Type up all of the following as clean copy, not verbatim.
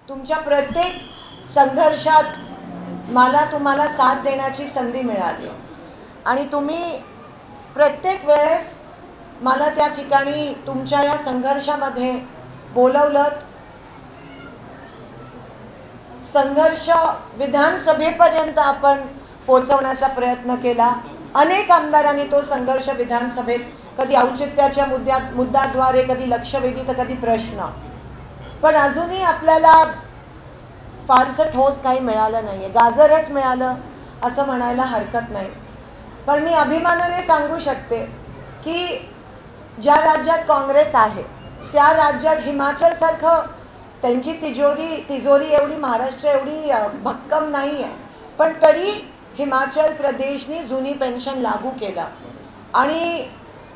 तुमच्या प्रत्येक संघर्षात मला तुम्हाला साथ देण्याची संधी मिळाली आणि तुम्ही प्रत्येक वेळेस मला त्या ठिकाणी तुमच्या या संघर्षामध्ये बोलवलंत। संघर्ष विधानसभेपर्यंत आपण पोहोचवण्याचा प्रयत्न केला। अनेक आमदारांनी तो संघर्ष विधानसभेत कधी औचित्याच्या मुद्द्याद्वारे, कधी लक्षवेधी, तर कधी प्रश्न, पण अजूनही आपल्याला फारसं ठोस काही मिळालं नाहीये। गाजरच मिळालं असं म्हणायला हरकत नाही। पण मी अभिमानाने सांगू शकते की ज्या राज्यात काँग्रेस आहे त्या राज्यात हिमाचलसारखं त्यांची तिजोरी एवढी महाराष्ट्र एवढी भक्कम नाही आहे, पण तरी हिमाचल प्रदेशने जुनी पेन्शन लागू केलं आणि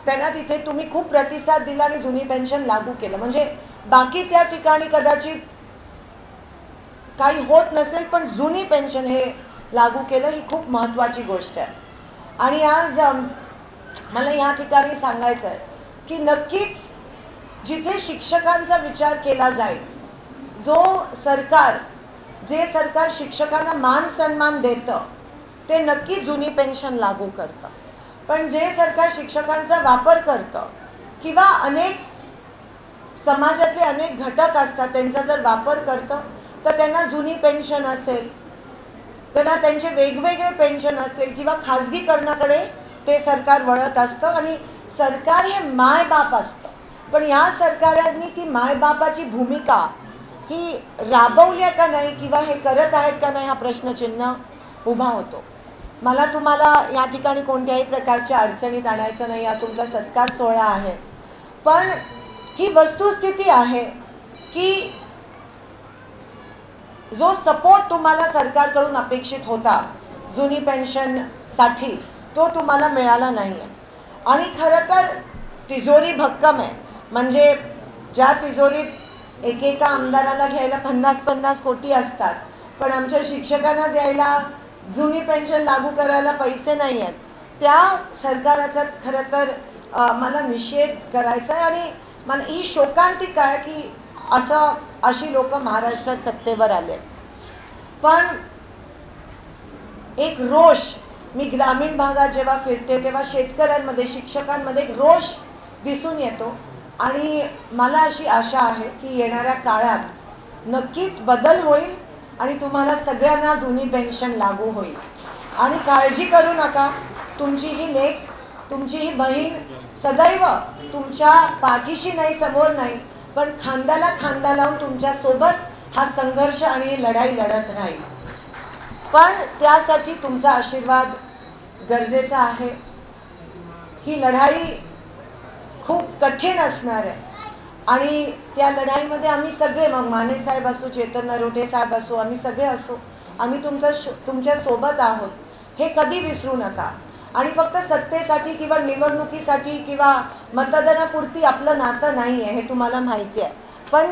त्यांना तिथे तुम्ही खूप प्रतिसाद दिला आणि जुनी पेन्शन लागू केलं। म्हणजे बाकी त्या ठिकाणी कदाचित काही होत नसेल, पण जुनी पेन्शन हे लागू केलं, ही खूप महत्त्वाची गोष्ट आहे। आणि आज मला या ठिकाणी सांगायचं आहे की नक्कीच जिथे शिक्षकांचा विचार केला जाईल, जे सरकार शिक्षकांना मान सन्मान देतं ते नक्की जुनी पेन्शन लागू करतं, पण जे सरकार शिक्षकांचा वापर करतं किंवा अनेक समाजातले अनेक घटक असतात त्यांचा जर वापर करतं तर त्यांना जुनी पेन्शन असेल, त्यांना त्यांचे वेगवेगळे पेन्शन असतील किंवा खाजगीकरणाकडे ते सरकार वळत असतं। आणि सरकार हे मायबाप असतं, पण या सरकारांनी ती मायबापाची भूमिका ही राबवली का नाही किंवा हे करत आहेत का नाही हा प्रश्नचिन्ह उभा होतो। मला तुम्हाला या ठिकाणी कोणत्याही प्रकारच्या अडचणीत आणायचं नाही, हा तुमचा सत्कार सोहळा आहे, पण ही वस्तुस्थिती आहे की जो सपोर्ट तुम्हाला सरकारकडून अपेक्षित होता जुनी पेन्शनसाठी तो तुम्हाला मिळाला नाही आहे। आणि खरं तर तिजोरी भक्कम आहे, म्हणजे ज्या तिजोरीत एकेका आमदाराला घ्यायला 50-50 कोटी असतात, पण आमच्या शिक्षकांना द्यायला जुनी पेन्शन लागू करायला पैसे नाही आहेत, त्या सरकाराचा खरं तर मला निषेध करायचा आहे। आणि मला ही शोकांतिका आहे की अशी लोक महाराष्ट्रात सत्तेवर आले। पण एक रोष, मी ग्रामीण भागात जेव्हा फिरते तेव्हा शेतकऱ्यांमध्ये, शिक्षकांमध्ये एक रोष दिसून येतो आणि मला अशी आशा आहे की येणाऱ्या काळात नक्कीच बदल होईल आणि तुम्हाला सगळ्यांना जुनी पेन्शन लागू होईल। आणि काळजी करू नका, तुमची ही लेक, तुमची ही बहीण सदैव तुमच्या पाठीशी नाही, समोर नाही, पण खांद्याला खांदा लावून तुमच्या सोबत हा संघर्ष आणि लढाई लढत राहील। पण त्यासाठी तुमचा आशीर्वाद गरजेचा आहे। ही लढाई खूप कठीण असणार आहे आणि त्या लढाईमध्ये आम्ही सगळे, मग माने साहेब असो, चेतन नरोटे साहेब असो, आम्ही सगळे असो, आम्ही तुमच्या सोबत आहोत, हे कधी विसरू नका। आणि फक्त सत्तेसाठी किंवा निवडणुकीसाठी किंवा मतदानापुरती आपलं नातं नाही आहे, हे तुम्हाला माहिती आहे, पण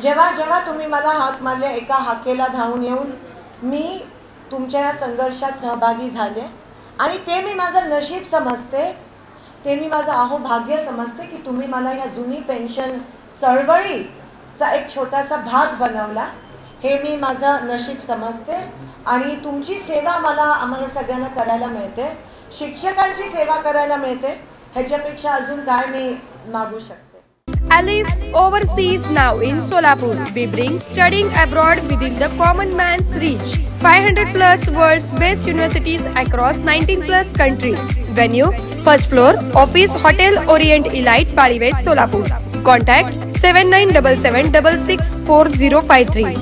जेव्हा तुम्ही मला हाक मारले, एका हाकेला धावून येऊन मी तुमच्या या संघर्षात सहभागी झाले आणि ते मी माझं नशीब समजते, ते मी माझं अहोभाग्य समजते की तुम्ही मला या जुनी पेन्शन चळवळीचा एक छोटासा भाग बनवला, हे मी माझं नशीब समजते। आणि तुमची सेवा आम्हाला सगळ्यांना करायला मिळते, शिक्षकांची सेवा करायला मिळते, ह्याच्यापेक्षा अजून काय मी मागू शकते। Alif overseas now in Solapur. We bring studying abroad within the common man's reach. 500+ world's best universities across 19+ countries. Venue, first floor, office, hotel, Orient Elite, Paliwes, Solapur. Contact 7977664053.